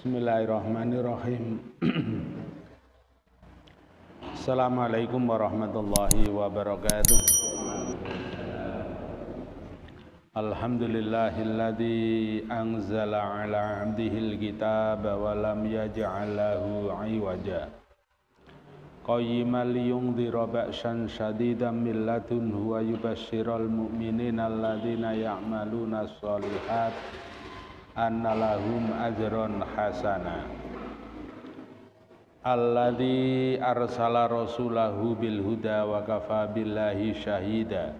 Bismillahirrahmanirrahim. Assalamualaikum warahmatullahi wabarakatuh. Alhamdulillahilladzi anzala ala 'abdihil kitaba wa lam yaj'al lahu 'iwaja. Qayyiman liyundhira ba'san syadidan min ladunhu wa yubashshiral mu'minina alladzina ya'maluna sholihat anna lahum ajran hasana. Alladzi arsala rasulahu bil huda wa kafa billahi syahida.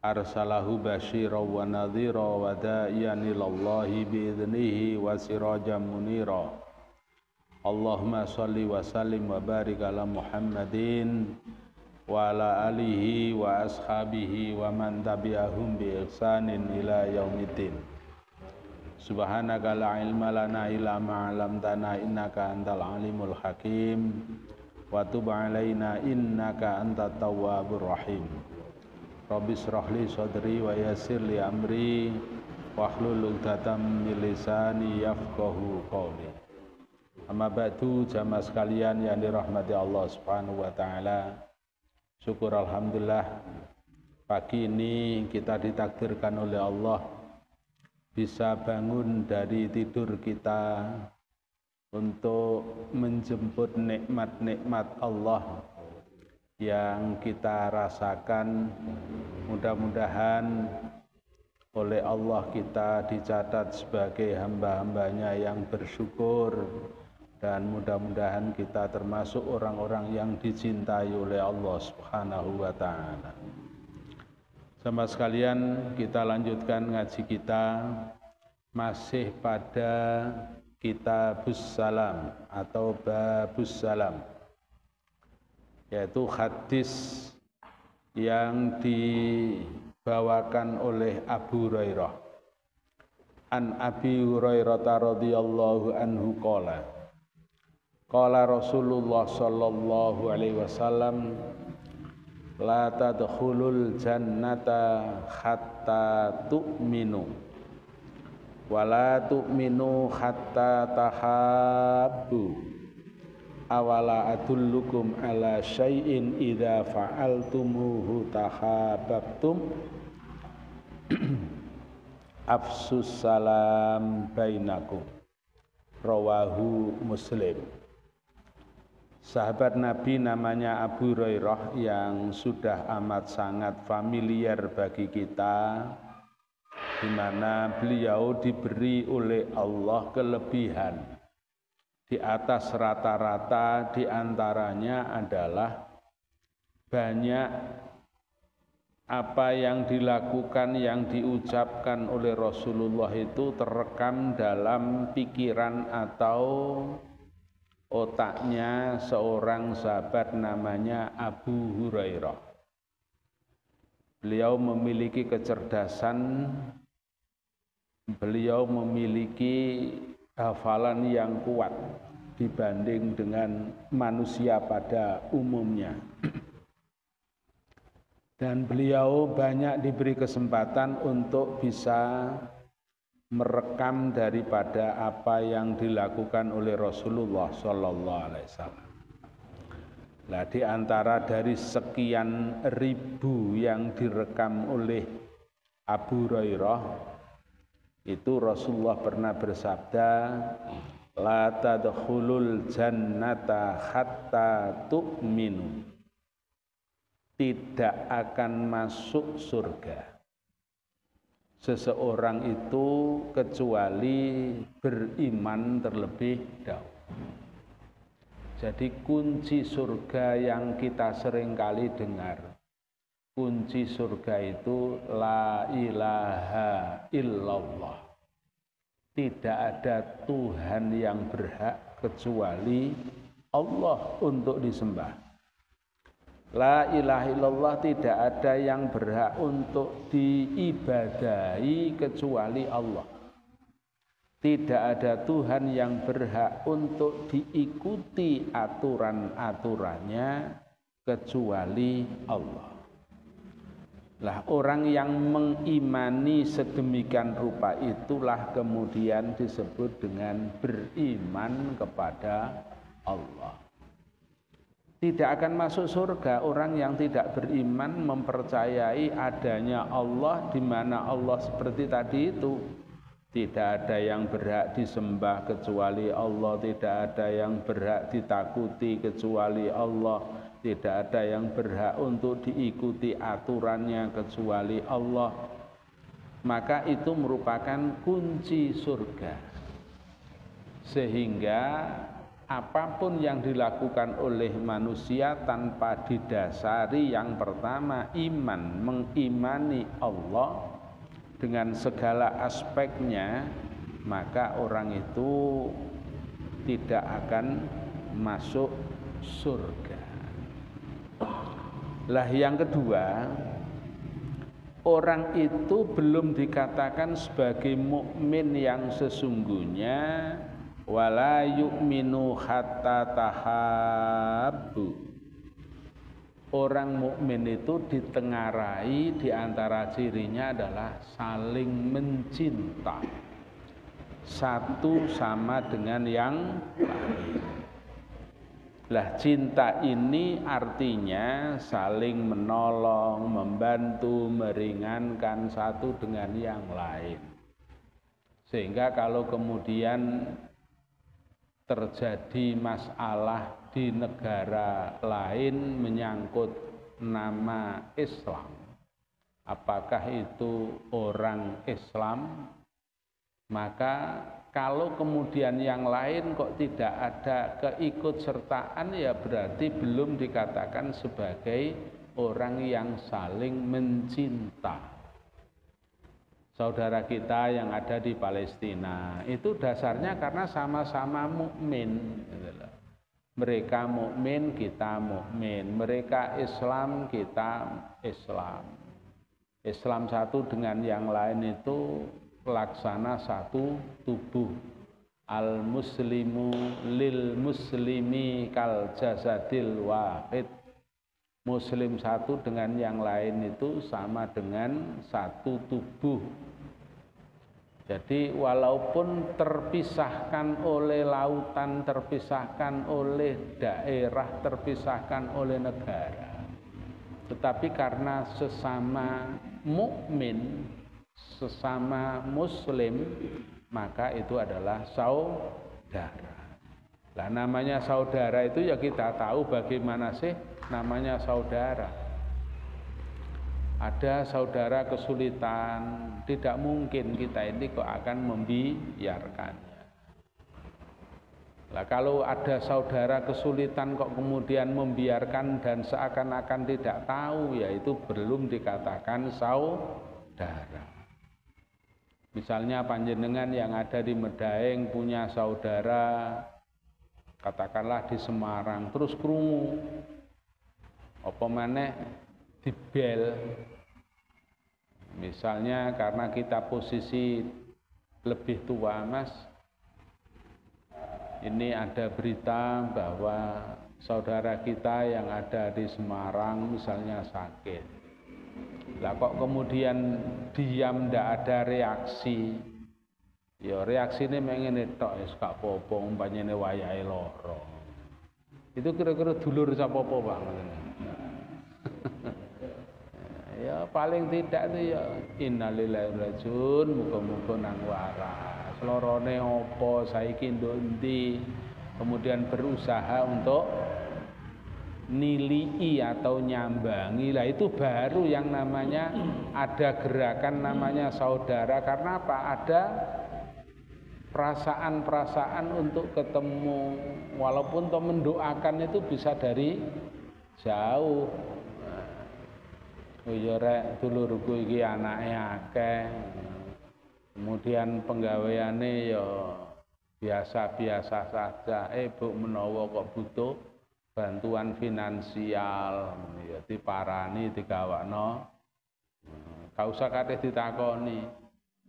Arsalahu basyiran wa nadhira wa da'iyan ilallahi bi'idnihi wa sirajan munira. Allahumma shalli wa sallim wa barik ala Muhammadin wa ala alihi wa ashabihi wa man tabi'ahum bi ihsanin ila yaumiddin. Subhanaka la ilma lana illa ma 'allamtana innaka antal alimul hakim wa tub 'alaina innaka antat tawwabur rahim. Rabbi shrah li sadri wa yassir li amri wahlul 'uqdatam min lisani yafqahu qawli. Amma ba'du, jamaah sekalian yang dirahmati Allah Subhanahu wa taala. Syukur alhamdulillah pagi ini kita ditakdirkan oleh Allah bisa bangun dari tidur kita untuk menjemput nikmat-nikmat Allah yang kita rasakan. Mudah-mudahan oleh Allah kita dicatat sebagai hamba-hambanya yang bersyukur, dan mudah-mudahan kita termasuk orang-orang yang dicintai oleh Allah Subhanahu wa ta'ala. Sama sekalian, kita lanjutkan ngaji kita masih pada Kitabus Salam atau Babus Salam, yaitu hadis yang dibawakan oleh Abu Hurairah. An Abi Hurairah radhiyallahu anhu qala Rasulullah sallallahu alaihi wasallam la tadkhulul jannata hatta tu'minu wa la tu'minu hatta tahabbu. Awala adullukum ala syai'in idza fa'altumuhu tahabbtum afsus salam bainakum. Rawahu Muslim. Sahabat Nabi namanya Abu Hurairah yang sudah amat sangat familiar bagi kita, di mana beliau diberi oleh Allah kelebihan di atas rata-rata. Di antaranya adalah banyak apa yang dilakukan, yang diucapkan oleh Rasulullah itu terekam dalam pikiran atau otaknya seorang sahabat namanya Abu Hurairah. Beliau memiliki kecerdasan, beliau memiliki hafalan yang kuat dibanding dengan manusia pada umumnya. Dan beliau banyak diberi kesempatan untuk bisa merekam daripada apa yang dilakukan oleh Rasulullah sallallahu alaihi wasallam. Nah, di antara dari sekian ribu yang direkam oleh Abu Hurairah itu, Rasulullah pernah bersabda, la tadkhulul jannata hatta tu'minu, tidak akan masuk surga seseorang itu kecuali beriman terlebih dahulu. Jadi kunci surga yang kita seringkali dengar, kunci surga itu la ilaha illallah. Tidak ada Tuhan yang berhak kecuali Allah untuk disembah. La ilaha illallah, tidak ada yang berhak untuk diibadahi kecuali Allah. Tidak ada Tuhan yang berhak untuk diikuti aturan-aturannya kecuali Allah. Lah orang yang mengimani sedemikian rupa itulah kemudian disebut dengan beriman kepada Allah. Tidak akan masuk surga orang yang tidak beriman mempercayai adanya Allah, di mana Allah seperti tadi itu. Tidak ada yang berhak disembah kecuali Allah, tidak ada yang berhak ditakuti kecuali Allah, tidak ada yang berhak untuk diikuti aturannya kecuali Allah. Maka itu merupakan kunci surga. Sehingga apapun yang dilakukan oleh manusia tanpa didasari yang pertama iman, mengimani Allah dengan segala aspeknya, maka orang itu tidak akan masuk surga. Lah yang kedua, orang itu belum dikatakan sebagai mukmin yang sesungguhnya, wala yu'minu hatta tahabbu. Orang mukmin itu ditengarai di antara cirinya adalah saling mencinta satu sama dengan yang lain. Lah cinta ini artinya saling menolong, membantu, meringankan satu dengan yang lain. Sehingga kalau kemudian terjadi masalah di negara lain menyangkut nama Islam, apakah itu orang Islam, maka kalau kemudian yang lain kok tidak ada keikutsertaan, ya berarti belum dikatakan sebagai orang yang saling mencinta. Saudara kita yang ada di Palestina itu dasarnya karena sama-sama mukmin. Mereka mukmin, kita mukmin. Mereka Islam, kita Islam. Islam satu dengan yang lain itu laksana satu tubuh. Al muslimu lil muslimi kal jasadil wahid. Muslim satu dengan yang lain itu sama dengan satu tubuh. Jadi walaupun terpisahkan oleh lautan, terpisahkan oleh daerah, terpisahkan oleh negara, tetapi karena sesama mukmin, sesama muslim, maka itu adalah saudara. Lah namanya saudara itu ya kita tahu bagaimana sih namanya saudara. Ada saudara kesulitan, tidak mungkin kita ini kok akan membiarkannya. Lah kalau ada saudara kesulitan kok kemudian membiarkan dan seakan-akan tidak tahu, ya itu belum dikatakan saudara. Misalnya panjenengan yang ada di Medaeng punya saudara, katakanlah di Semarang, terus krungu apa maneh dibel, misalnya karena kita posisi lebih tua, Mas, ini ada berita bahwa saudara kita yang ada di Semarang misalnya sakit. Lah kok kemudian diam, ndak ada reaksi, ya reaksi ini ngene tok, wis gak apa-apa umpamane wayahe lara. Itu kira-kira dulur sapa-apa banget. Ya paling tidak itu ya innalillahi wa rajiun, muga-muga nang waras. Lorone apa saiki nduk endi? Kemudian berusaha untuk nilii atau nyambangi. Lah itu baru yang namanya ada gerakan namanya saudara. Karena apa? Ada perasaan-perasaan untuk ketemu, walaupun toh mendoakan itu bisa dari jauh. Ya rek dulurku iki anake akeh. Kemudian penggaweane ya biasa-biasa saja. Bu menawa kok butuh bantuan finansial, ya diparani digawakno. Gak usah kateh ditakoni.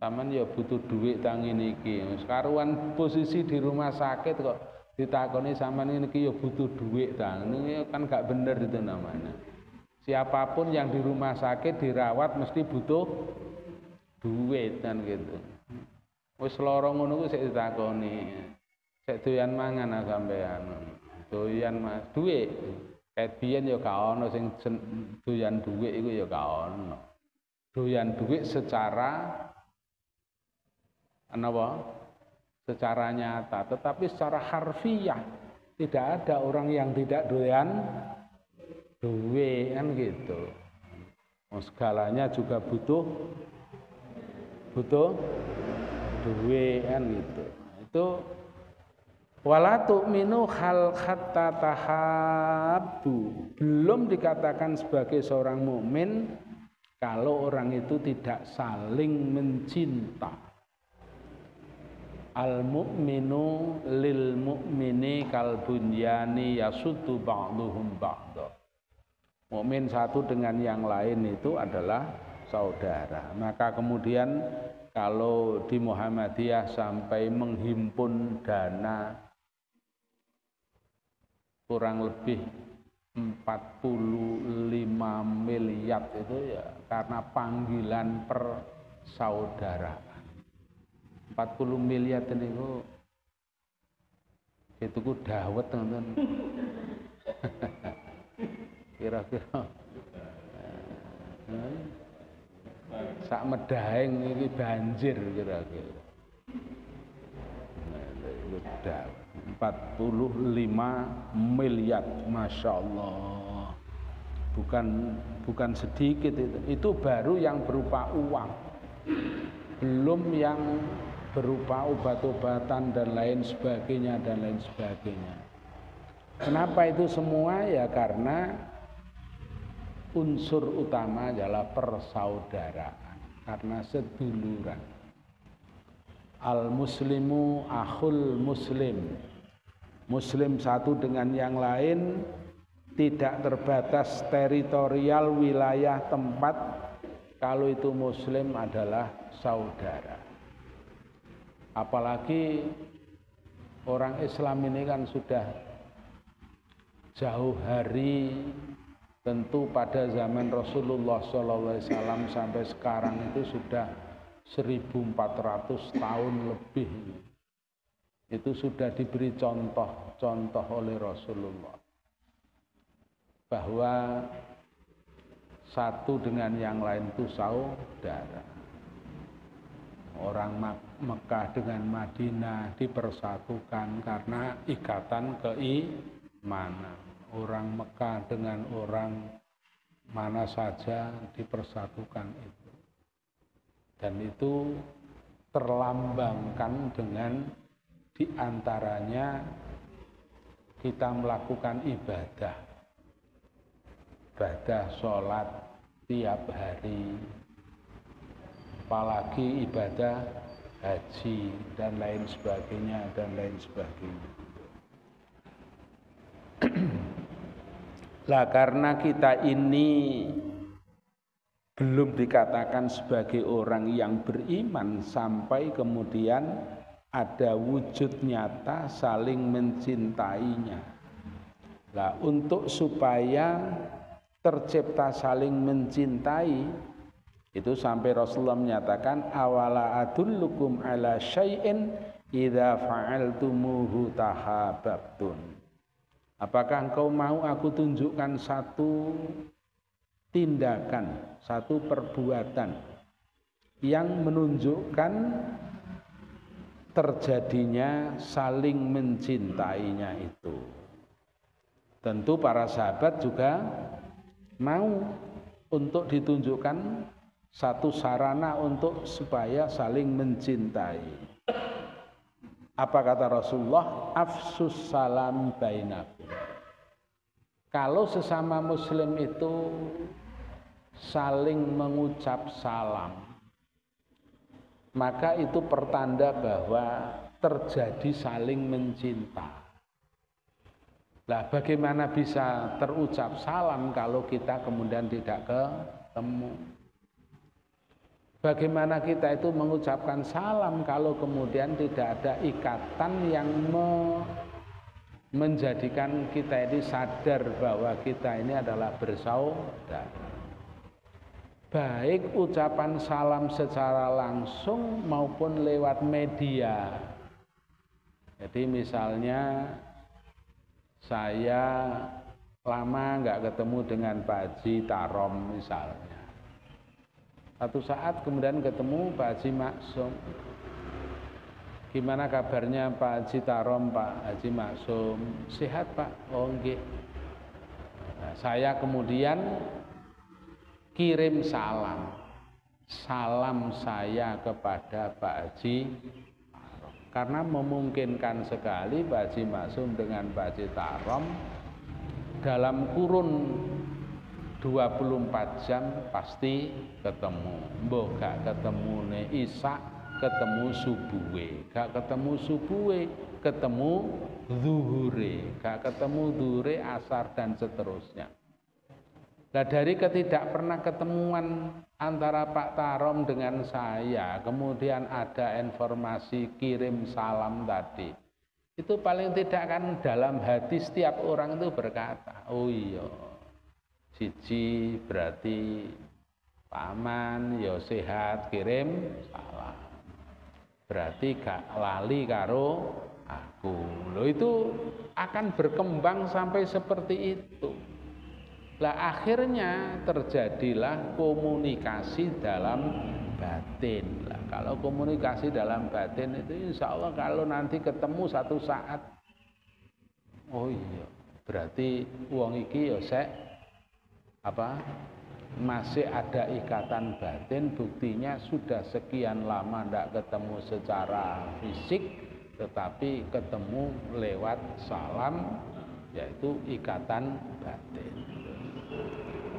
Sampeyan ya butuh duit tang ngene iki. Sekaruan posisi di rumah sakit kok ditakoni sampeyan iki ya butuh duit tang. Ini kan gak bener itu namanya. Siapapun yang di rumah sakit dirawat mesti butuh duit kan gitu. Wis lara ngono ku sik ditakoni. Sik doyan mangan sampean. Doyan Mas, duit. Kayak biyen ya gak ono sing doyan duit iku ya gak ono. Doyan duit secara apa? Secara nyata, tetapi secara harfiah tidak ada orang yang tidak doyan duit kan gitu. Segalanya juga butuh duit kan gitu. Itu wala tu'minu hal hatta tahabbu. Belum dikatakan sebagai seorang mukmin kalau orang itu tidak saling mencinta. Al mu'minu lil mu'mini kal bunyani yasuddu ba'duhum ba'da. Mukmin satu dengan yang lain itu adalah saudara. Maka kemudian kalau di Muhammadiyah sampai menghimpun dana kurang lebih 45 miliar itu ya karena panggilan persaudaraan. 40 miliar itu ku dawet teman-teman. Kira-kira sak Medaeng ini banjir kira-kira. Nah, 45 miliar, masya Allah. Bukan sedikit itu baru yang berupa uang, belum yang berupa obat-obatan dan lain sebagainya. Kenapa itu semua? Ya karena unsur utama adalah persaudaraan, karena seduluran. Al-muslimu akhul muslim. Muslim satu dengan yang lain tidak terbatas teritorial, wilayah, tempat. Kalau itu muslim adalah saudara. Apalagi orang Islam ini kan sudah jauh hari. Tentu pada zaman Rasulullah SAW sampai sekarang itu sudah 1400 tahun lebih. Itu sudah diberi contoh oleh Rasulullah bahwa satu dengan yang lain itu saudara. Orang Mekah dengan Madinah dipersatukan karena ikatan keimanan. Orang Mekah dengan orang mana saja dipersatukan itu. Dan itu terlambangkan dengan diantaranya kita melakukan ibadah sholat tiap hari, apalagi ibadah haji dan lain sebagainya. Lah karena kita ini belum dikatakan sebagai orang yang beriman sampai kemudian ada wujud nyata saling mencintainya. Lah untuk supaya tercipta saling mencintai itu sampai Rasulullah menyatakan awala adullukum ala syai'in idza fa'altumuhu tahabbtum. Apakah engkau mau aku tunjukkan satu tindakan, satu perbuatan yang menunjukkan terjadinya saling mencintainya itu. Tentu para sahabat juga mau untuk ditunjukkan satu sarana untuk supaya saling mencintai. Apa kata Rasulullah? Afsus salam bainakum. Kalau sesama muslim itu saling mengucap salam, maka itu pertanda bahwa terjadi saling mencinta. Lah bagaimana bisa terucap salam kalau kita kemudian tidak ketemu? Bagaimana kita itu mengucapkan salam kalau kemudian tidak ada ikatan yang menjadikan kita ini sadar bahwa kita ini adalah bersaudara. Baik ucapan salam secara langsung maupun lewat media. Jadi misalnya saya lama nggak ketemu dengan Pak Haji Tarom misalnya. Satu saat kemudian ketemu Pak Haji Maksum. Gimana kabarnya Pak Haji Tarom, Pak Haji Maksum? Sehat Pak? Oh nggih. Nah, saya kemudian kirim salam saya kepada Pak Haji Tarom. Karena memungkinkan sekali Pak Haji Maksum dengan Pak Haji Tarom dalam kurun 24 jam pasti ketemu. Mbah gak ketemune Isya, ketemu subuhe, gak ketemu subuhe, ketemu zuhure, gak ketemu zuhure, asar dan seterusnya. Nah, dari ketidak pernah ketemuan antara Pak Tarom dengan saya, kemudian ada informasi kirim salam tadi, itu paling tidak kan dalam hati setiap orang itu berkata, oh iya, siji berarti paman ya sehat, kirim salam, berarti gak lali karo aku. Loh, itu akan berkembang sampai seperti itu. Lah akhirnya terjadilah komunikasi dalam batin. Lah kalau komunikasi dalam batin itu insya Allah kalau nanti ketemu satu saat, oh iya berarti uang iki ya sek masih ada ikatan batin, buktinya sudah sekian lama tidak ketemu secara fisik, tetapi ketemu lewat salam, yaitu ikatan batin.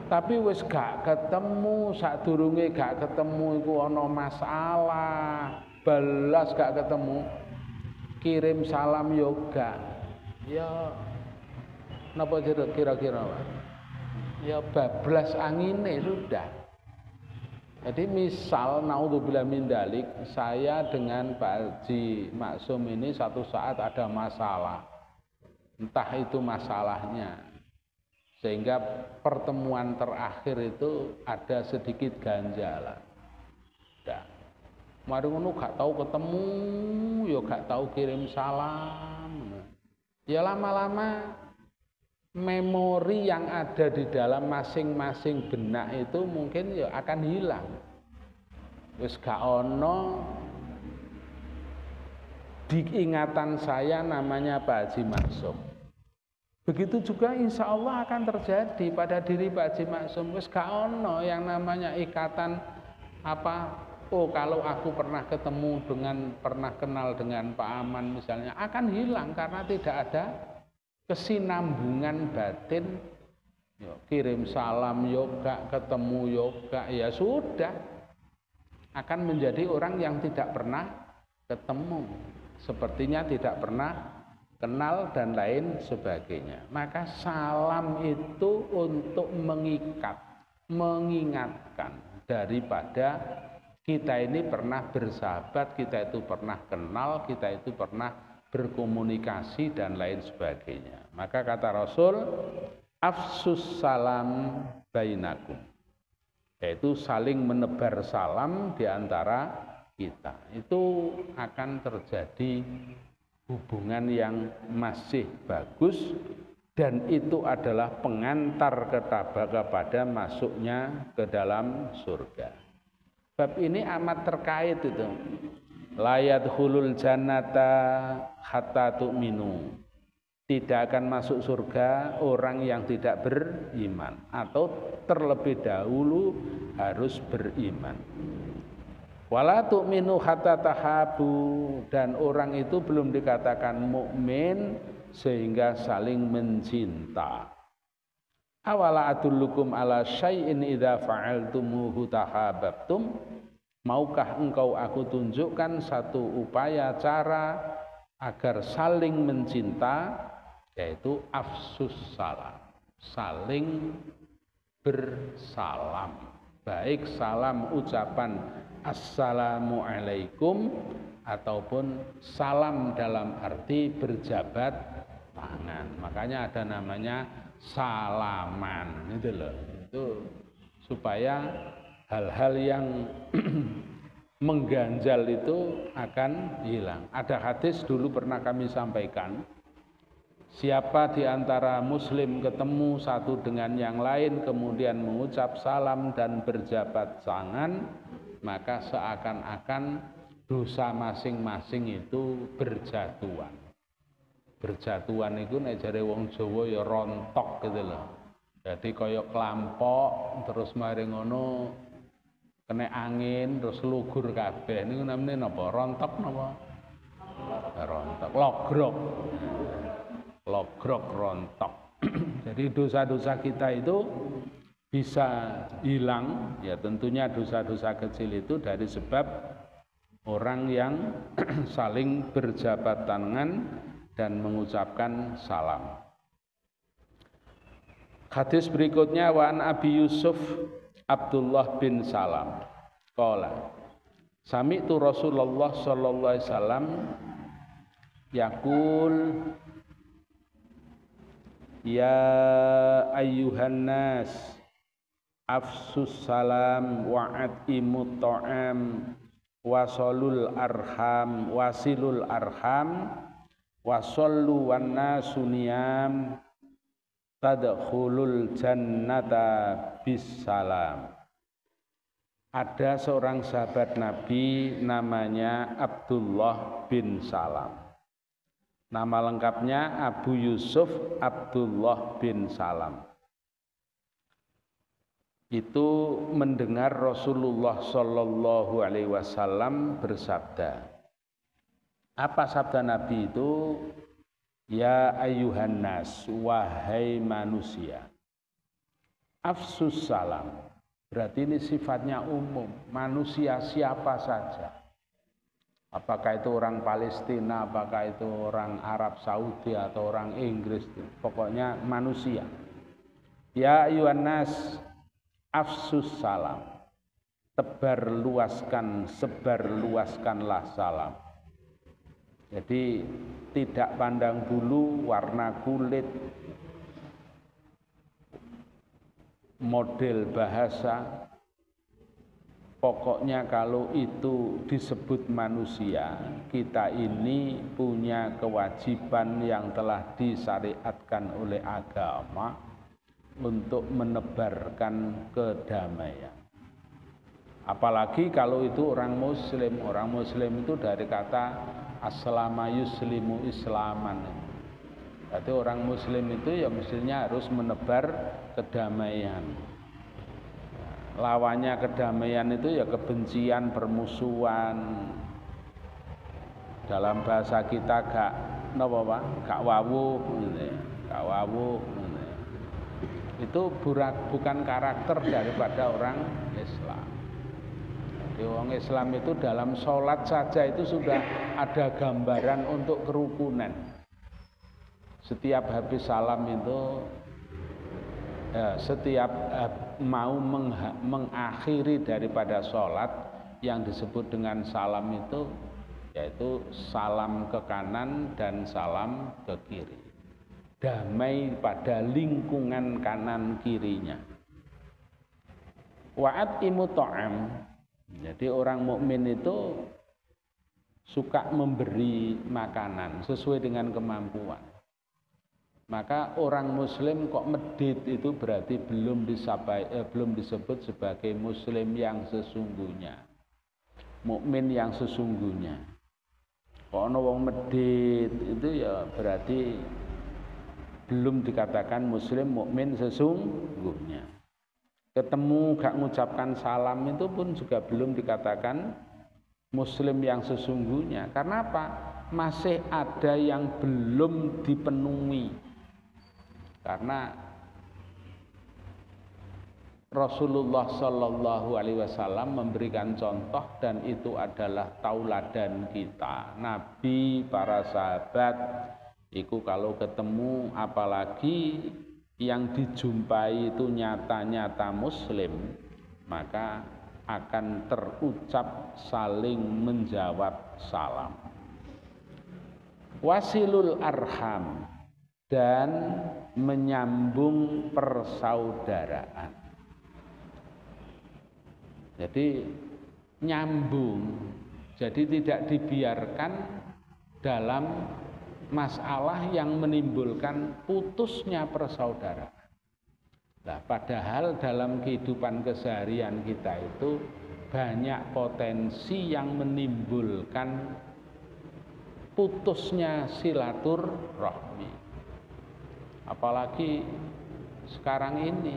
Tapi wis gak ketemu, sadurunge gak ketemu iku ana masalah, belas gak ketemu, kirim salam yoga. Ya napa kira-kira Pak? Ya bablas angine sudah. Jadi misal naudzubillah min dalik, saya dengan Pak Haji Maksum ini satu saat ada masalah. Entah itu masalahnya, sehingga pertemuan terakhir itu ada sedikit ganjalan. Dah, mari ngono gak tahu ketemu, ya gak tahu kirim salam. Ya lama-lama memori yang ada di dalam masing-masing benak itu mungkin ya akan hilang. Wis gak ono di ingatan saya namanya Pak Haji Maksum. Begitu juga insya Allah akan terjadi pada diri Pak Haji Maksum. Wis gak ono yang namanya ikatan oh kalau aku pernah ketemu dengan, pernah kenal dengan Pak Aman misalnya, akan hilang karena tidak ada kesinambungan batin. Yo, kirim salam yoga, ketemu yoga, ya sudah akan menjadi orang yang tidak pernah ketemu, sepertinya tidak pernah kenal dan lain sebagainya. Maka salam itu untuk mengikat, mengingatkan daripada kita ini pernah bersahabat, kita itu pernah kenal, kita itu pernah berkomunikasi dan lain sebagainya. Maka kata Rasul, afsus salam bainakum, yaitu saling menebar salam di antara kita. Itu akan terjadi hubungan yang masih bagus, dan itu adalah pengantar kepada masuknya ke dalam surga. Bab ini amat terkait itu. La yadkhulul jannata hatta tu'minu. Tidak akan masuk surga orang yang tidak beriman, atau terlebih dahulu harus beriman. Wala tu'minu hatta tahabu, dan orang itu belum dikatakan mukmin sehingga saling mencinta. Awala adullukum ala syai'in idza fa'altumuhu tahabbtum. Maukah engkau aku tunjukkan satu upaya cara agar saling mencinta, yaitu afsus salam, saling bersalam, baik salam ucapan assalamualaikum ataupun salam dalam arti berjabat tangan. Makanya ada namanya salaman, itu loh. Itu supaya hal-hal yang mengganjal itu akan hilang. Ada hadis dulu pernah kami sampaikan, siapa di antara muslim ketemu satu dengan yang lain kemudian mengucap salam dan berjabat tangan, maka seakan-akan dosa masing-masing itu berjatuhan. Berjatuhan itu nek jare wong Jawa ya rontok gitu loh. Jadi kaya klampok terus mari ngono kena angin terus lugur kabeh. Niku namanya napa? Rontok napa? Rontok, logrok. Logrok rontok. Jadi dosa-dosa kita itu bisa hilang, ya tentunya dosa-dosa kecil itu dari sebab orang yang saling berjabat tangan dan mengucapkan salam. Hadis berikutnya wa an Abi Yusuf Abdullah bin Salam qala sami'tu Rasulullah sallallahu alaihi wasallam yaqul ya ayyuhan nas afsus salam wa'atimut ta'am wasilul arham wasallu wan nasu niyam tadkhulul jannata bisalam. Ada seorang sahabat Nabi namanya Abdullah bin Salam. Nama lengkapnya Abu Yusuf Abdullah bin Salam. Itu mendengar Rasulullah Shallallahu Alaihi Wasallam bersabda. Apa sabda Nabi itu? Ya ayyuhan nas, wahai manusia. Afsus salam. Berarti ini sifatnya umum, manusia siapa saja. Apakah itu orang Palestina, apakah itu orang Arab Saudi atau orang Inggris, pokoknya manusia. Ya ayyuhan nas, afsus salam. Sebarluaskanlah salam. Jadi tidak pandang bulu, warna kulit, model bahasa. Pokoknya kalau itu disebut manusia, kita ini punya kewajiban yang telah disyariatkan oleh agama untuk menebarkan kedamaian. Apalagi kalau itu orang muslim. Orang muslim itu dari kata aslama yuslimu islaman. Jadi orang muslim itu ya mestinya harus menebar kedamaian. Lawannya kedamaian itu ya kebencian, permusuhan. Dalam bahasa kita gak napa Pak? Gak wawuh gitu. Gak wawuh gitu. Itu bukan karakter daripada orang Islam. Orang Islam itu dalam sholat saja itu sudah ada gambaran untuk kerukunan. Setiap habis salam itu, setiap mau mengakhiri daripada sholat yang disebut dengan salam itu, yaitu salam ke kanan dan salam ke kiri. Damai pada lingkungan kanan kirinya. Wa'at imu ta'am. Jadi orang mukmin itu suka memberi makanan sesuai dengan kemampuan. Maka orang muslim kok medit itu berarti belum disebut sebagai muslim yang sesungguhnya. Mukmin yang sesungguhnya. Kok ono wong medit itu ya berarti belum dikatakan muslim mukmin sesungguhnya. Ketemu gak mengucapkan salam itu pun juga belum dikatakan muslim yang sesungguhnya. Karena apa? Masih ada yang belum dipenuhi. Karena Rasulullah Shallallahu Alaihi Wasallam memberikan contoh dan itu adalah tauladan kita. Nabi, para sahabat, itu kalau ketemu apalagi yang dijumpai itu nyata-nyata muslim, maka akan terucap saling menjawab salam. Wasilul arham. dan menyambung persaudaraan. Jadi nyambung, jadi tidak dibiarkan dalam masalah yang menimbulkan putusnya persaudaraan. Nah, padahal dalam kehidupan keseharian kita itu banyak potensi yang menimbulkan putusnya silaturahmi. Apalagi sekarang ini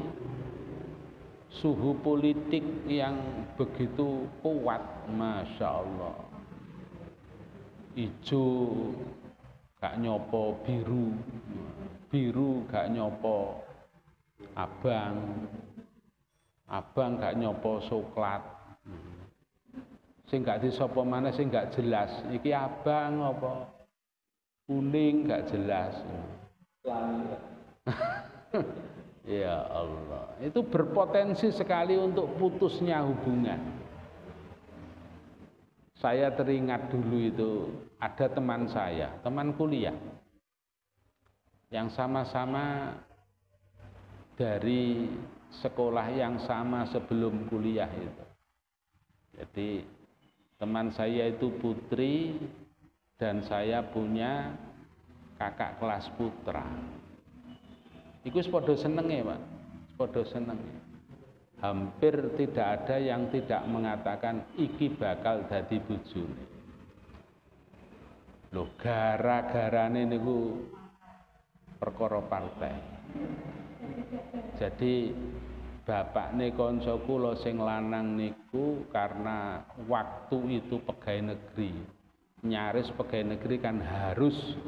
suhu politik yang begitu kuat, Masya Allah. Ijo gak nyopo biru, biru gak nyopo abang, abang gak nyopo coklat. Sing gak disopo mana sing gak jelas. Iki abang apa kuning gak jelas. Ya Allah, itu berpotensi sekali untuk putusnya hubungan. Saya teringat dulu itu ada teman saya, teman kuliah, yang sama-sama dari sekolah yang sama sebelum kuliah itu. Jadi teman saya itu putri dan saya punya kakak kelas putra. Iku sepodo senenge, Pak. Sepodo senenge. Hampir tidak ada yang tidak mengatakan iki bakal dadi bojone. Lho, gara-garane niku perkara partai. Jadi bapakne kanca kula sing lanang niku karena waktu itu pegawai negeri. Nyaris pegawai negeri kan harus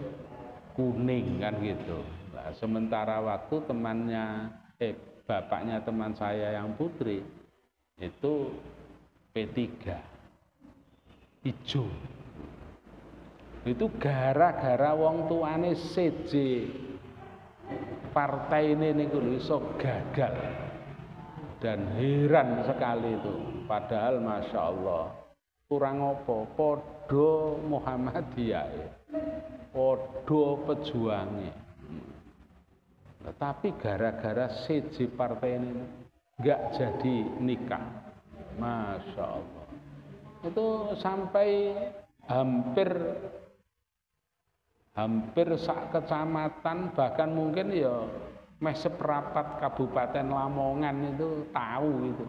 kuning kan gitu. Nah, sementara waktu bapaknya teman saya yang putri itu P3 hijau. Itu gara-gara wong tuane CJ partai ini niku iso gagal. Dan heran sekali itu. Padahal Masya Allah kurang apa podo Muhammadiyah, podo pejuangnya. Tetapi gara-gara CJ partai ini nggak jadi nikah, Masya Allah. Itu sampai hampir sak kecamatan, bahkan mungkin ya meh seperapat Kabupaten Lamongan itu tahu itu.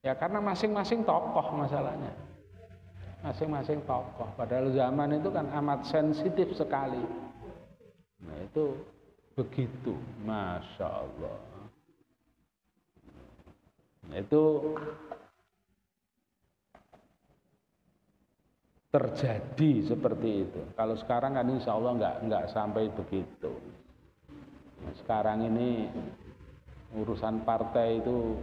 Ya karena masing-masing tokoh masalahnya. Masing-masing tokoh. Padahal zaman itu kan amat sensitif sekali. Nah itu begitu, Masya Allah. Itu terjadi seperti itu. Kalau sekarang kan insya Allah nggak sampai begitu. Nah, sekarang ini urusan partai itu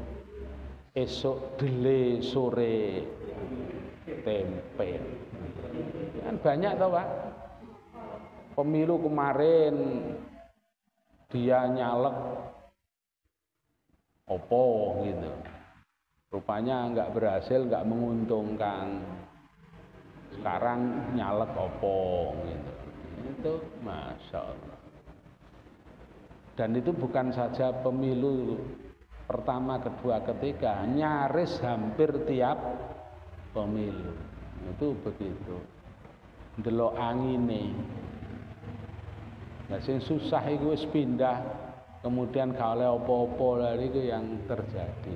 esok dele sore tempe. Kan banyak toh Pak. Pemilu kemarin dia nyalek opo gitu, rupanya nggak berhasil, nggak menguntungkan. Sekarang nyalek opo gitu, itu Masya Allah. Dan itu bukan saja pemilu pertama, kedua, ketiga, nyaris hampir tiap pemilu itu begitu. Delok angine. Nah, sing susah itu wis pindah, kemudian gak oleh apa-apa lagi itu yang terjadi.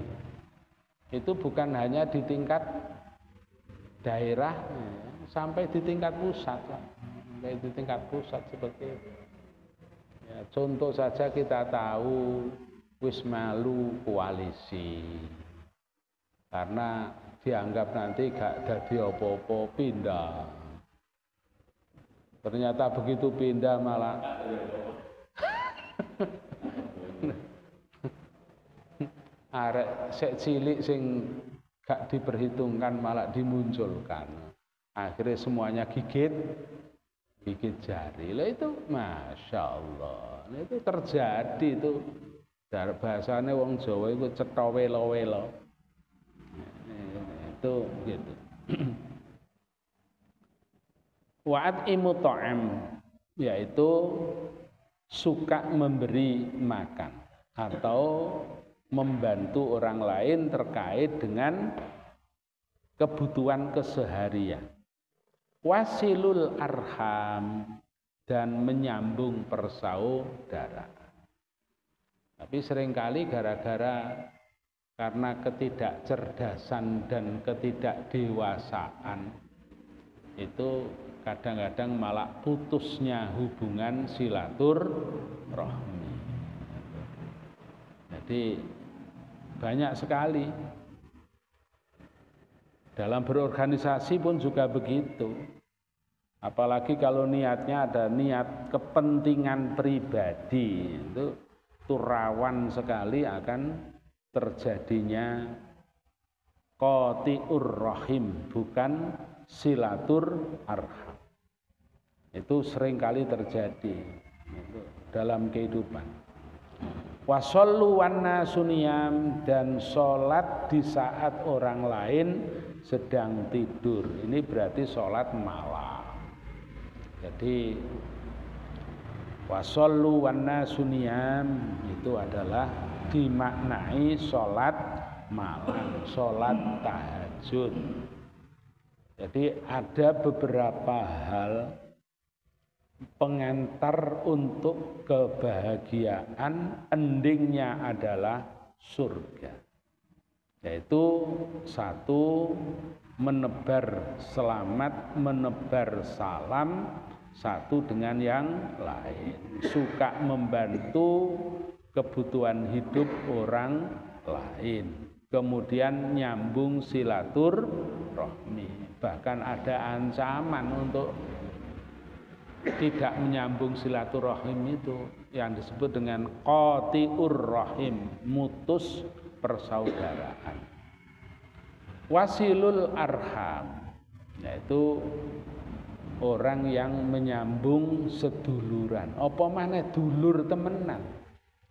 Itu bukan hanya di tingkat daerah, sampai di tingkat pusat, sampai di tingkat pusat seperti itu. Ya, contoh saja kita tahu wis malu koalisi, karena dianggap nanti gak jadi apa-apa pindah. Ternyata begitu pindah malah arek sek cilik sing gak diperhitungkan malah dimunculkan. Akhirnya semuanya gigit jari. Lah itu Masya Allah. Nah, itu terjadi itu. Dari bahasanya wong Jawa itu cetha welo-welo. Itu gitu. Wa'at imu ta'am, yaitu suka memberi makan atau membantu orang lain terkait dengan kebutuhan keseharian. Wasilul arham, dan menyambung persaudaraan. Tapi seringkali karena ketidakcerdasan dan ketidakdewasaan itu kadang-kadang malah putusnya hubungan silaturahmi. Jadi banyak sekali dalam berorganisasi pun juga begitu. Apalagi kalau niatnya ada niat kepentingan pribadi, itu rawan sekali akan terjadinya qati'ur rahim, bukan silatur arham. Itu seringkali terjadi dalam kehidupan. Wasollu wannasu niyam, dan sholat di saat orang lain sedang tidur. Ini berarti sholat malam. Jadi wasollu wannasu niyam itu adalah dimaknai sholat malam, sholat tahajud. Jadi ada beberapa hal pengantar untuk kebahagiaan, endingnya adalah surga, yaitu satu, menebar selamat, menebar salam satu dengan yang lain, suka membantu kebutuhan hidup orang lain, kemudian nyambung silaturahmi. Bahkan ada ancaman untuk tidak menyambung silaturahim itu yang disebut dengan qati'ur rahim, mutus persaudaraan. Wasilul arham, yaitu orang yang menyambung seduluran. Apa maneh dulur temenan.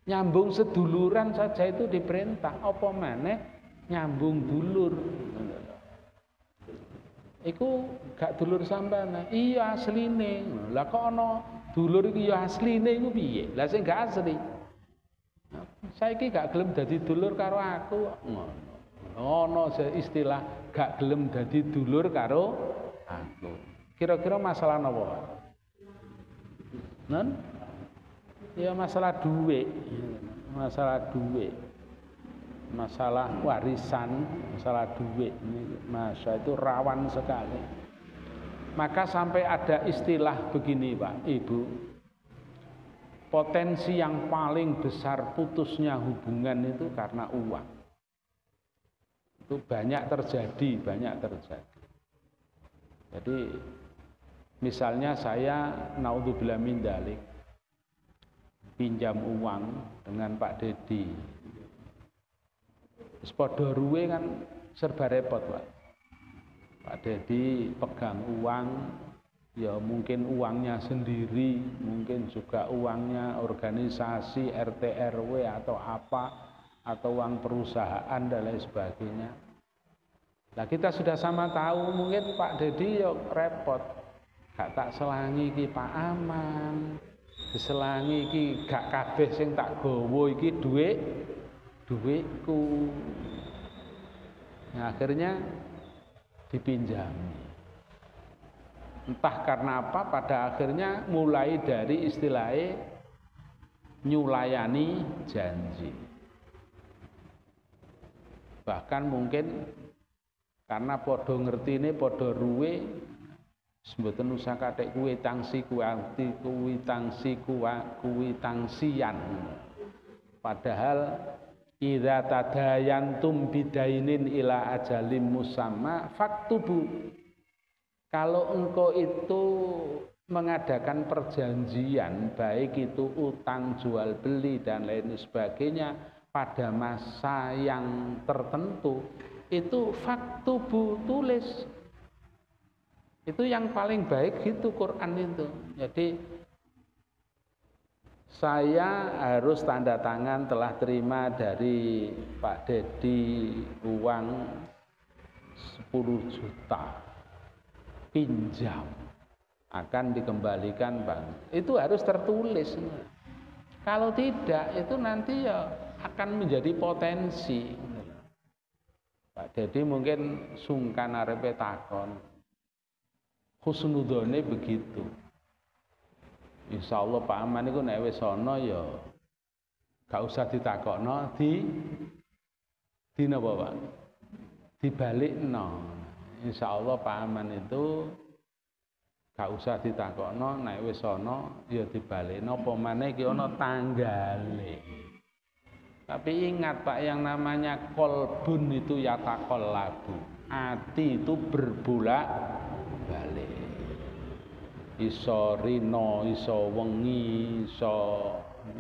Nyambung seduluran saja itu diperintah, apa maneh nyambung dulur. Iku gak dulur sampean. Iya asline. Lah kok ana dulur iki ya asline iku piye? Lah sing gak asli. Saiki gak gelem dadi dulur karo aku. Ngono. Ono istilah gak gelem dadi dulur karo aku. Kira-kira masalah napa? Non? Ya masalah duit. Masalah duit. Masalah warisan, masalah duit ini, masa itu rawan sekali. Maka sampai ada istilah begini Pak, Ibu, potensi yang paling besar putusnya hubungan itu karena uang. Itu banyak terjadi. Jadi misalnya saya naudzubillah min dzalik pinjam uang dengan Pak Dedi. Padha ruwe kan serba repot, Pak. Pak Dedi pegang uang, ya mungkin uangnya sendiri, mungkin juga uangnya organisasi RT RW atau apa, atau uang perusahaan dan lain sebagainya. Nah kita sudah sama tahu, mungkin Pak Dedi ya repot, gak tak selangi iki Pak Aman, diselangi iki gak kabeh sing tak gowo iki duitku. Nah, akhirnya dipinjami. Entah karena apa, pada akhirnya mulai dari istilahnya nyulayani janji. Bahkan mungkin karena podo ngerti ini, podo ruwe, mboten usah kathik kuwi tangsian. Padahal idza tadayantum bidainin ila ajalim musamma faktubu. Kalau engkau itu mengadakan perjanjian, baik itu utang, jual beli dan lain sebagainya pada masa yang tertentu, itu faktubu, tulis. Itu yang paling baik gitu Quran itu. Jadi saya harus tanda tangan telah terima dari Pak Dedi uang 10 juta pinjam, akan dikembalikan Bang. Itu harus tertulis. Kalau tidak, itu nanti ya akan menjadi potensi. Pak Dedi mungkin sungkan arepe takon. Husnudzone begitu. Insya Allah Pak Aman itu nek wis ana ya gak usah ditakokno di napa Pak? Dibalikno. Insya Allah Pak Aman itu gak usah ditakokno nek wis ana ya dibalikno apa maneh iki ana tanggale. Tapi ingat Pak, yang namanya kolbun itu yataqallabu. Hati itu berbolak-balik. Iso rino, iso wengi, iso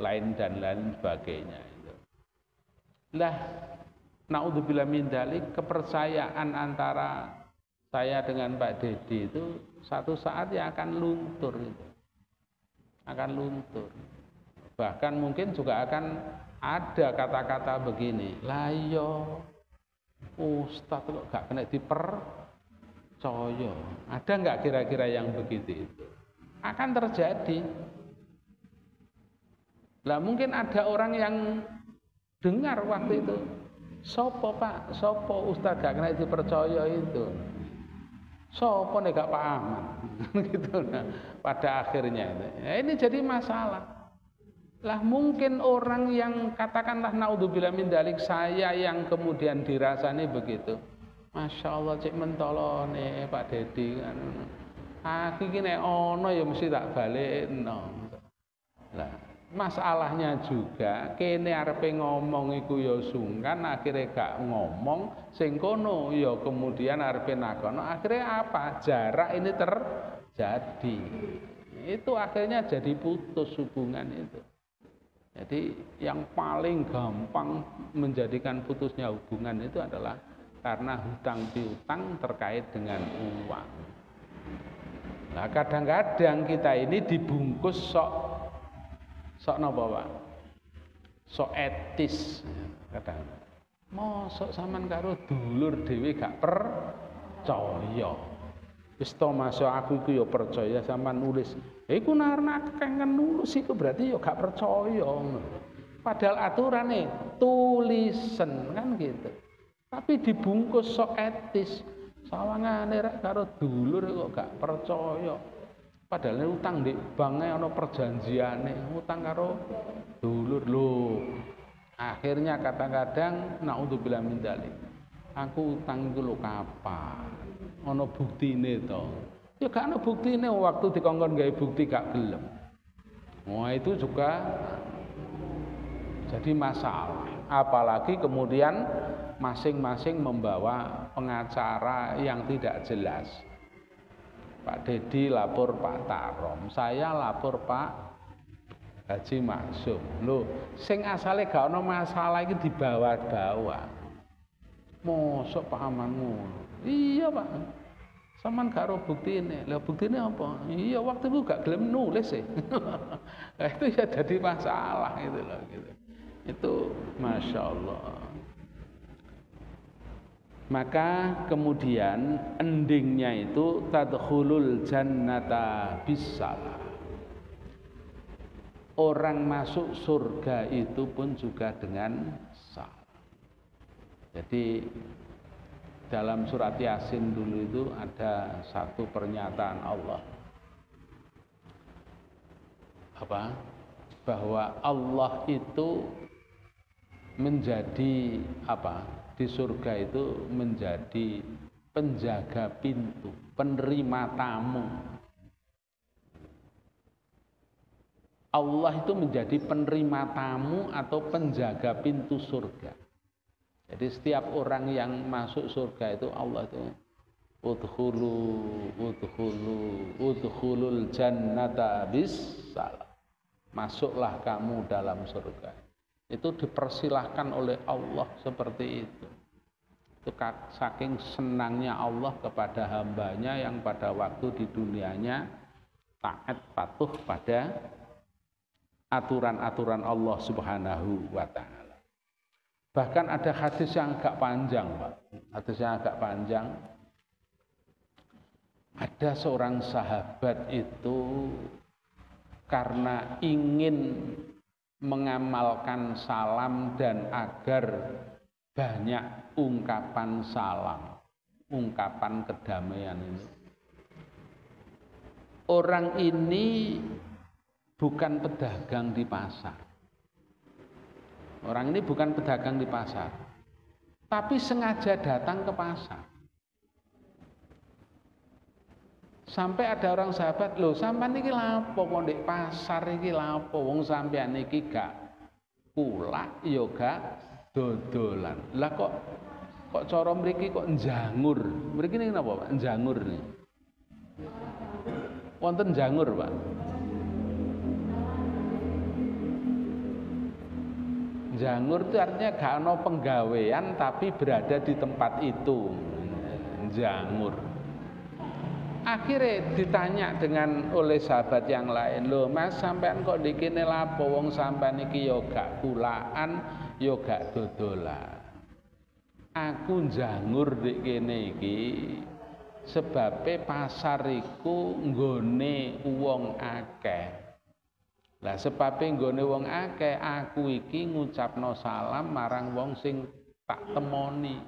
lain dan lain sebagainya itu. Lah, naudzubillah min dzalik, kepercayaan antara saya dengan Pak Dedi itu satu saat ya akan luntur itu. Akan luntur. Bahkan mungkin juga akan ada kata-kata begini, lah yo Ustadz kok gak kena dipercaya. Ada nggak kira-kira yang begitu itu? Akan terjadi. Lah mungkin ada orang yang dengar waktu itu, sopo Pak, sopo Ustadz gak kena dipercaya itu, sopo nih gak paham, gitu. Nah, pada akhirnya itu, ya ini jadi masalah. Lah mungkin orang yang katakanlah naudzubillah min dzalik, saya yang kemudian dirasani begitu. Masya Allah cek mentolone Pak Dedi kan. Aku iki nek ono ya mesti tak balekno. Lah masalahnya juga kene arepe ngomong iku ya sungkan, akhirnya gak ngomong, sing kono ya kemudian arepe nakono, akhirnya apa? Jarak ini terjadi. Itu akhirnya jadi putus hubungan itu. Jadi yang paling gampang menjadikan putusnya hubungan itu adalah karena hutang piutang terkait dengan uang. Nah kadang-kadang kita ini dibungkus sok napa Pak? Sok etis kadang. Mosok sampean karo dulur dhewe gak percaya. Wis to masuk aku iku ya percaya sampean nulis. Iku narna kangen nulis iku berarti ya gak percaya. Padahal aturane tulisan kan gitu. Tapi dibungkus sok etis. Sawangane rek karo dulur kok gak percaya. Padahal utang di bank ana perjanjiane, utang karo dulur lho. Akhirnya kadang-kadang naudzubillah min dzalik. Aku utang iku lho kapan? Ana buktine to. Ya gak ana buktine, waktu dikongkon gawe bukti gak gelem. Wah itu juga jadi masalah. Apalagi kemudian masing-masing membawa pengacara yang tidak jelas. Pak Dedi lapor Pak Tarom, saya lapor Pak Haji Maksum. Loh, sing asale gak ana masalah iki dibawa-bawa. Mosok Pak Aman ngono. Iya Pak. Saman gak ro buktine. Lah buktine apa? Iya waktu itu gak gelem nulis sih. Nah, itu ya jadi masalah itu loh gitu. Itu Masya Allah. Maka kemudian endingnya itu tadkhulul jannata bisalah. Orang masuk surga itu pun juga dengan salah. Jadi dalam surat Yasin dulu itu ada satu pernyataan Allah. Apa? Bahwa Allah itu menjadi apa? Di surga itu menjadi penjaga pintu, penerima tamu. Allah itu menjadi penerima tamu atau penjaga pintu surga. Jadi setiap orang yang masuk surga itu Allah itu udkhulul jannata bisalam. Masuklah kamu dalam surga. Itu dipersilahkan oleh Allah seperti itu. Itu saking senangnya Allah kepada hambanya yang pada waktu di dunianya taat patuh pada aturan-aturan Allah Subhanahu wa ta'ala. Bahkan ada hadis yang agak panjang, Pak. Hadis yang agak panjang. Ada seorang sahabat itu karena ingin mengamalkan salam dan agar banyak ungkapan salam, ungkapan kedamaian ini. Orang ini bukan pedagang di pasar. Orang ini bukan pedagang di pasar, tapi sengaja datang ke pasar. Sampai ada orang sahabat, loh sampean iki lapo kok ndek pasar iki lapo, wong sampean iki gak kulak ya gak dodolan. Lah kok cara mriki kok njangur. Mriki niki napa, Pak? Njangur nih. Wonten njangur, Pak. Njangur itu artinya gak ono penggawean tapi berada di tempat itu. Njangur. Akhirnya ditanya oleh sahabat yang lain, loh Mas sampean kok dikene lapo, wong sampean iki ya gak kulaan, ya gak dodolan. Aku njangur dik kene iki sebabe pasar iku nggone wong akeh. Lah sebabe nggone wong akeh, aku iki ngucapno salam marang wong sing tak temoni.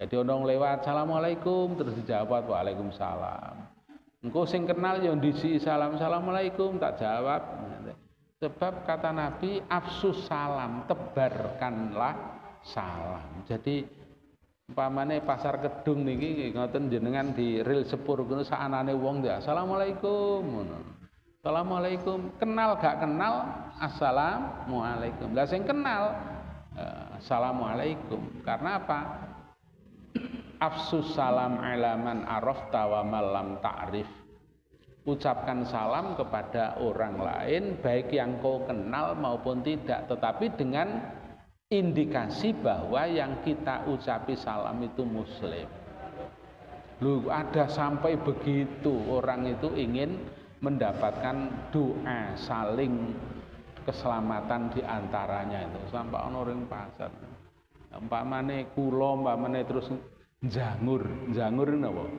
Jadi orang lewat, assalamualaikum, terus dijawab waalaikumsalam. Engkau sing kenal yang disi salam, assalamualaikum, tak jawab. Sebab kata Nabi, afsus salam, tebarkanlah salam. Jadi umpamane pasar Kedung niki ngoten jenengan di ril sepur ngono saanane wong ya, assalamualaikum ngono. Assalamualaikum, kenal gak kenal, assalamualaikum. Lah sing kenal, assalamualaikum. Karena apa? Afsus salam alaman arafta wa malam ta'rif. Ucapkan salam kepada orang lain baik yang kau kenal maupun tidak, tetapi dengan indikasi bahwa yang kita ucapi salam itu muslim. Lu ada sampai begitu orang itu ingin mendapatkan doa saling keselamatan di antaranya itu. Sampai orang pasar. Umpamane kula umpamane terus njangur napa?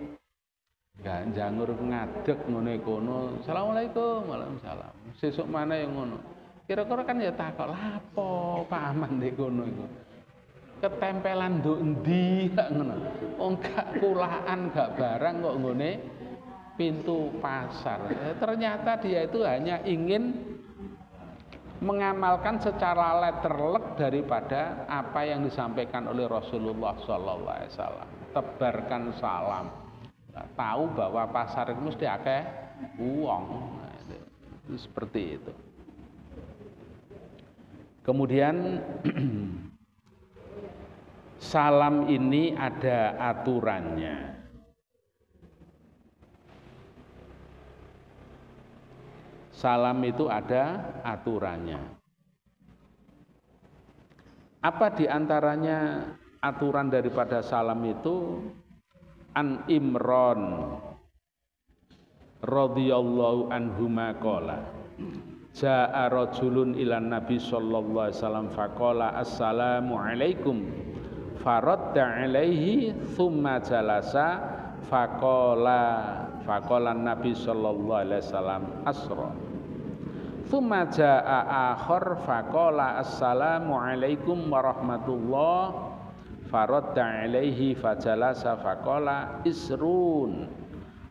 Enggak njangur ngadeg ngene kono. Assalamualaikum, waalaikumsalam. Sesuk maneh yang ngono. Kira-kira kan ya takok lapo paman ndek kono iku. Ketempelan nduk endi gak ngono. Wong gak kulaan gak barang kok nggone pintu pasar. Ternyata dia itu hanya ingin mengamalkan secara letterlek daripada apa yang disampaikan oleh Rasulullah SAW. Tebarkan salam. Nah, tahu bahwa pasar itu mesti akeh uang. Nah, itu seperti itu. Kemudian salam ini ada aturannya. Salam itu ada aturannya. Apa diantaranya aturan daripada salam itu? An Imran radhiyallahu anhu maqala jaa rajulun ilan nabi sallallahu alaihi wasallam faqala assalamu alaikum faradda alaihi thumma jalasa faqala nabi sallallahu alaihi wasallam asra. Thumma jaa akhar faqala assalamu alaikum warahmatullah faradda alaihi fajalasa faqala isrun.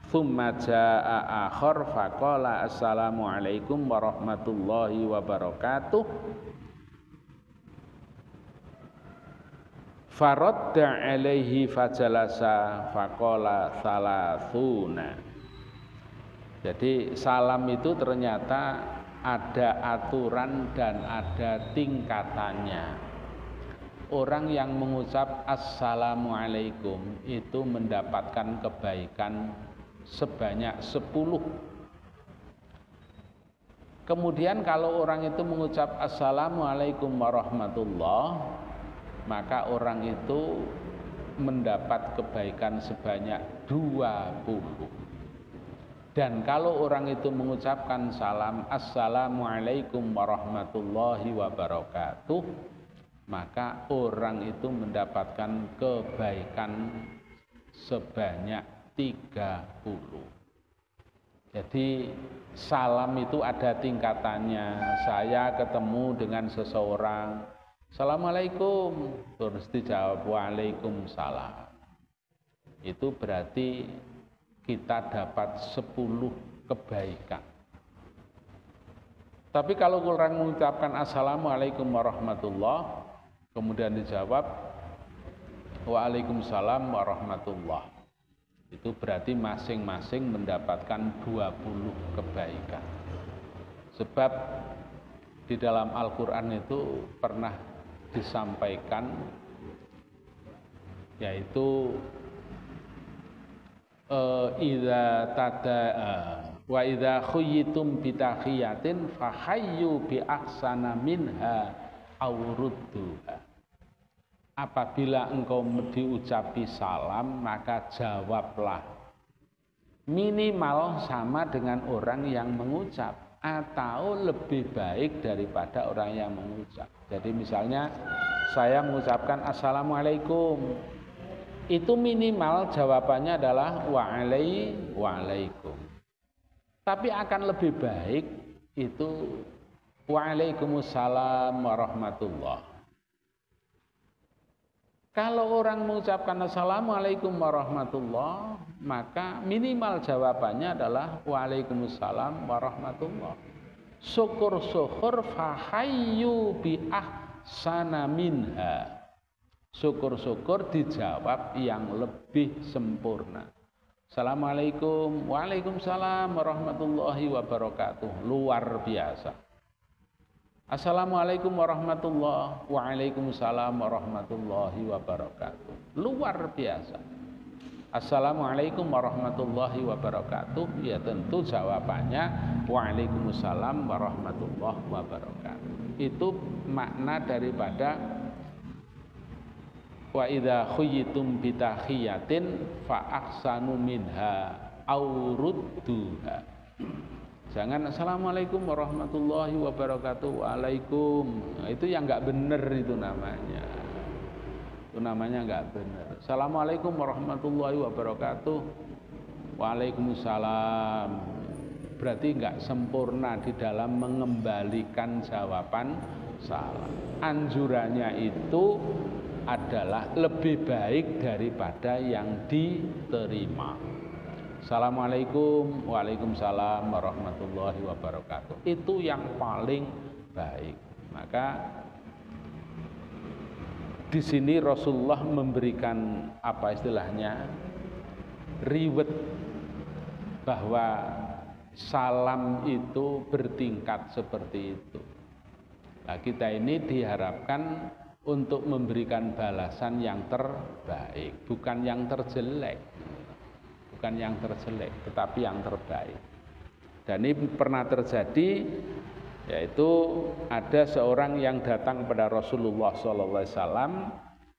Thumma jaa akhar faqala assalamu alaikum warahmatullahi wabarakatuh faradda alaihi fajalasa faqala thalathuna. Jadi salam itu ternyata ada aturan dan ada tingkatannya. Orang yang mengucap assalamualaikum itu mendapatkan kebaikan sebanyak 10. Kemudian kalau orang itu mengucap assalamualaikum warahmatullah, maka orang itu mendapat kebaikan sebanyak 20. Dan kalau orang itu mengucapkan salam assalamualaikum warahmatullahi wabarakatuh, maka orang itu mendapatkan kebaikan sebanyak 30. Jadi salam itu ada tingkatannya. Saya ketemu dengan seseorang, Assalamualaikum, terus dijawab Waalaikumsalam. Itu berarti kita dapat 10 kebaikan. Tapi kalau orang mengucapkan Assalamualaikum warahmatullah, kemudian dijawab Waalaikumsalam warahmatullah, itu berarti masing-masing mendapatkan 20 kebaikan. Sebab di dalam Al-Quran itu pernah disampaikan, yaitu wa idza khuyyitum bi tahiyatin fahayyu bi ahsana minha aw rudduha. Apabila engkau diucapi salam, maka jawablah minimal sama dengan orang yang mengucap atau lebih baik daripada orang yang mengucap. Jadi misalnya saya mengucapkan Assalamualaikum, itu minimal jawabannya adalah waalaikum. Tapi akan lebih baik itu Waalaikumsalam warahmatullah. Kalau orang mengucapkan Assalamualaikum warahmatullah, maka minimal jawabannya adalah Waalaikumsalam warahmatullah. Syukur-syukur fahayyu bi ahsana minha. Syukur-syukur dijawab yang lebih sempurna. Assalamualaikum, waalaikumsalam warahmatullahi wabarakatuh. Luar biasa. Assalamualaikum warahmatullahi, waalaikumsalam warahmatullahi wabarakatuh. Luar biasa. Assalamualaikum warahmatullahi wabarakatuh. Ya tentu jawabannya waalaikumsalam warahmatullahi wabarakatuh. Itu makna daripada wa idza khuyyitum bi tahiyatin fa ahsanu minha aw rudduha. Jangan Assalamualaikum warahmatullahi wabarakatuh, waalaikum. Nah, itu yang enggak benar itu namanya. Itu namanya enggak benar. Assalamualaikum warahmatullahi wabarakatuh, waalaikumsalam. Berarti enggak sempurna di dalam mengembalikan jawaban salam. Anjurannya itu adalah lebih baik daripada yang diterima. Assalamualaikum, waalaikumsalam warahmatullahi wabarakatuh. Itu yang paling baik. Maka di sini Rasulullah memberikan apa istilahnya, riwet bahwa salam itu bertingkat seperti itu. Nah, kita ini diharapkan untuk memberikan balasan yang terbaik, bukan yang terjelek. Bukan yang terjelek, tetapi yang terbaik. Dan ini pernah terjadi, yaitu ada seorang yang datang kepada Rasulullah SAW,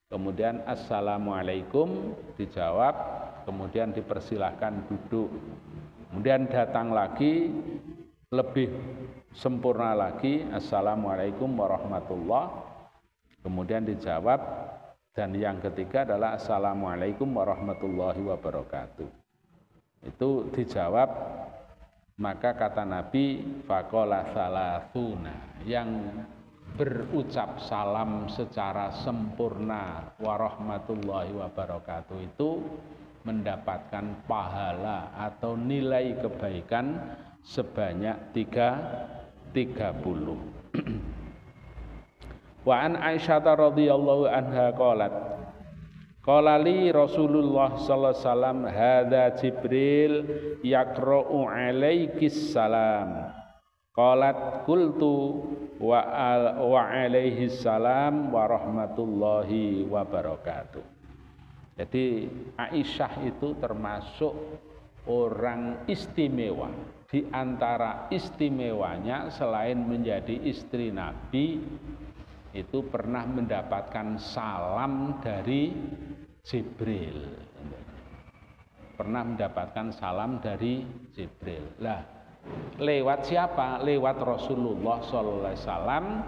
kemudian Assalamualaikum dijawab, kemudian dipersilahkan duduk. Kemudian datang lagi, lebih sempurna lagi, Assalamualaikum warahmatullahi, kemudian dijawab, dan yang ketiga adalah Assalamualaikum warahmatullahi wabarakatuh. Itu dijawab, maka kata Nabi faqala salasuna, yang berucap salam secara sempurna warahmatullahi wabarakatuh itu mendapatkan pahala atau nilai kebaikan sebanyak 30. Wa an Aisyah radhiyallahu anha qalat qala li Rasulullah sallallahu alaihi wasallam hadza Jibril yaqra'u alaikis salam qalat qultu wa alaihi salam wa rahmatullahi wa barakatuh. Jadi Aisyah itu termasuk orang istimewa. Di antara istimewanya selain menjadi istri Nabi, itu pernah mendapatkan salam dari Jibril. Pernah mendapatkan salam dari Jibril. Lah, lewat siapa? Lewat Rasulullah SAW,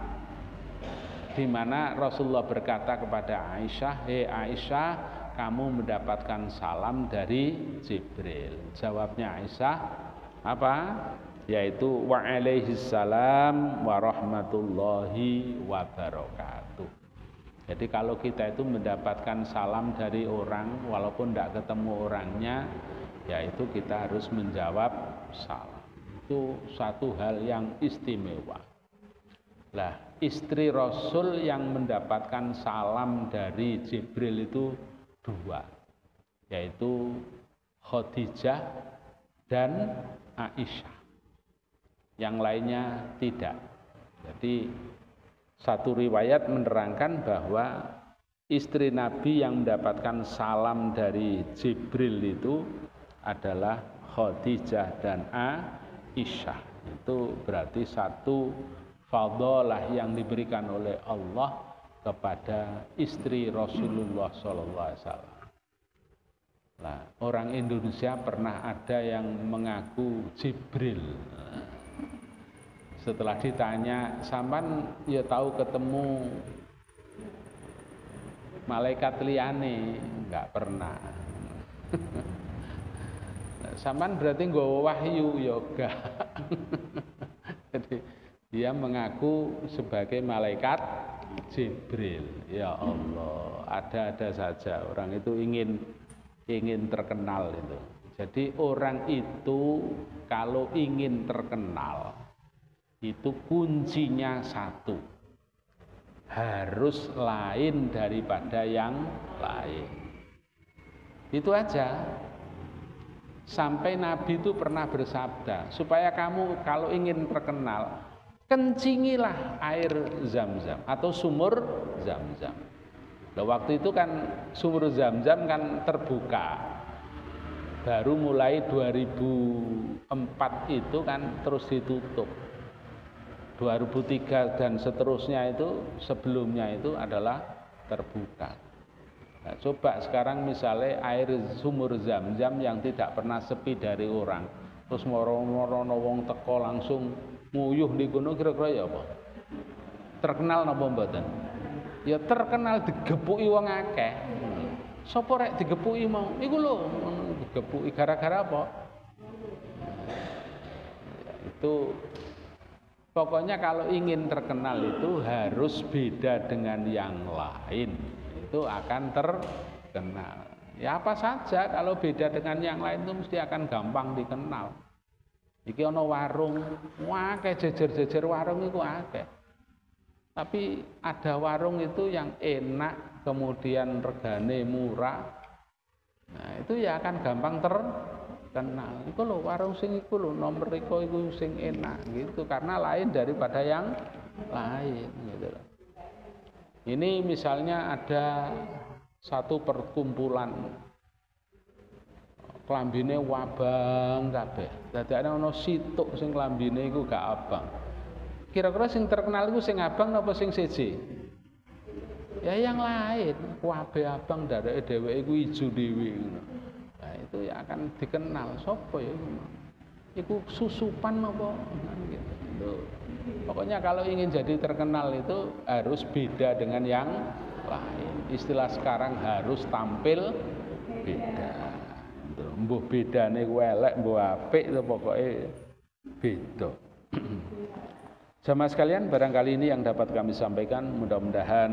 di mana Rasulullah berkata kepada Aisyah, "Hei Aisyah, kamu mendapatkan salam dari Jibril." Jawabnya Aisyah, Apa? Yaitu wa alaihissalam wa rahmatullahi wa barakatuh. Jadi kalau kita itu mendapatkan salam dari orang walaupun tidak ketemu orangnya, yaitu kita harus menjawab salam. Itu satu hal yang istimewa. Lah, istri Rasul yang mendapatkan salam dari Jibril itu dua, yaitu Khadijah dan Aisyah. Yang lainnya tidak. Jadi satu riwayat menerangkan bahwa istri Nabi yang mendapatkan salam dari Jibril itu adalah Khadijah dan Aisyah. Itu berarti satu fadhalah yang diberikan oleh Allah kepada istri Rasulullah SAW. Nah, orang Indonesia pernah ada yang mengaku Jibril. Setelah ditanya, sampan ya tahu ketemu malaikat liyane? Enggak pernah. Sampan berarti nggawa wahyu ya enggak. Jadi dia mengaku sebagai malaikat Jibril. Ya Allah, ada-ada saja orang itu ingin terkenal itu. Jadi orang itu kalau ingin terkenal itu kuncinya satu, harus lain daripada yang lain. Itu aja. Sampai Nabi itu pernah bersabda, supaya kamu kalau ingin terkenal, kencingilah air Zam-Zam atau sumur Zam-Zam. Nah, waktu itu kan sumur Zam-Zam kan terbuka. Baru mulai 2004 itu kan terus ditutup. 2003 dan seterusnya itu sebelumnya itu adalah terbuka. Nah, coba sekarang misalnya air sumur Zam-Zam yang tidak pernah sepi dari orang, terus moro-moro wong teko langsung nguyuh di gunung, kira-kira ya apa? Terkenal napa mboten? Ya terkenal digepuki wong akeh. Sapa rek digepuki mau? Iku lho digepuki gara-gara apa? Ya, itu pokoknya kalau ingin terkenal itu harus beda dengan yang lain, itu akan terkenal. Ya apa saja kalau beda dengan yang lain itu mesti akan gampang dikenal. Iki ana warung, akeh jejer-jejer warung itu akeh. Tapi ada warung itu yang enak, kemudian regane murah. Nah, itu ya akan gampang terkenal. Iku lho warung sing iku lho nomor iku sing enak gitu karena lain daripada yang lain gitu loh. Ini misalnya ada satu perkumpulan klambine wabang kabeh. Dadi ana situk sing klambine iku gak abang. Kira-kira sing terkenal iku sing abang apa sing siji? Ya yang lain, kabeh abang dareke dheweke iku ijo dhewe ngono. Nah, itu ya akan dikenal sapa ya iku susupan apa gitu. Pokoknya kalau ingin jadi terkenal itu harus beda dengan yang lain. Istilah sekarang harus tampil beda. Mbuh bedane ku elek, mbuh apik itu pokoknya beda. Jamaah sekalian, barangkali ini yang dapat kami sampaikan. Mudah-mudahan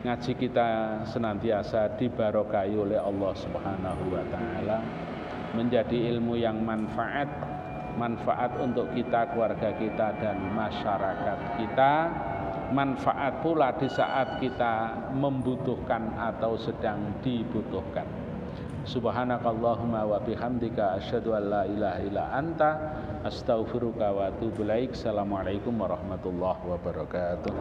ngaji kita senantiasa dibarokahi oleh Allah Subhanahu wa taala, menjadi ilmu yang manfaat untuk kita, keluarga kita dan masyarakat kita, manfaat pula di saat kita membutuhkan atau sedang dibutuhkan. Subhanakallahumma wa bihamdika asyhadu an la ilaha illa anta astaghfiruka wa atubu ilaik. Assalamualaikum warahmatullahi wabarakatuh.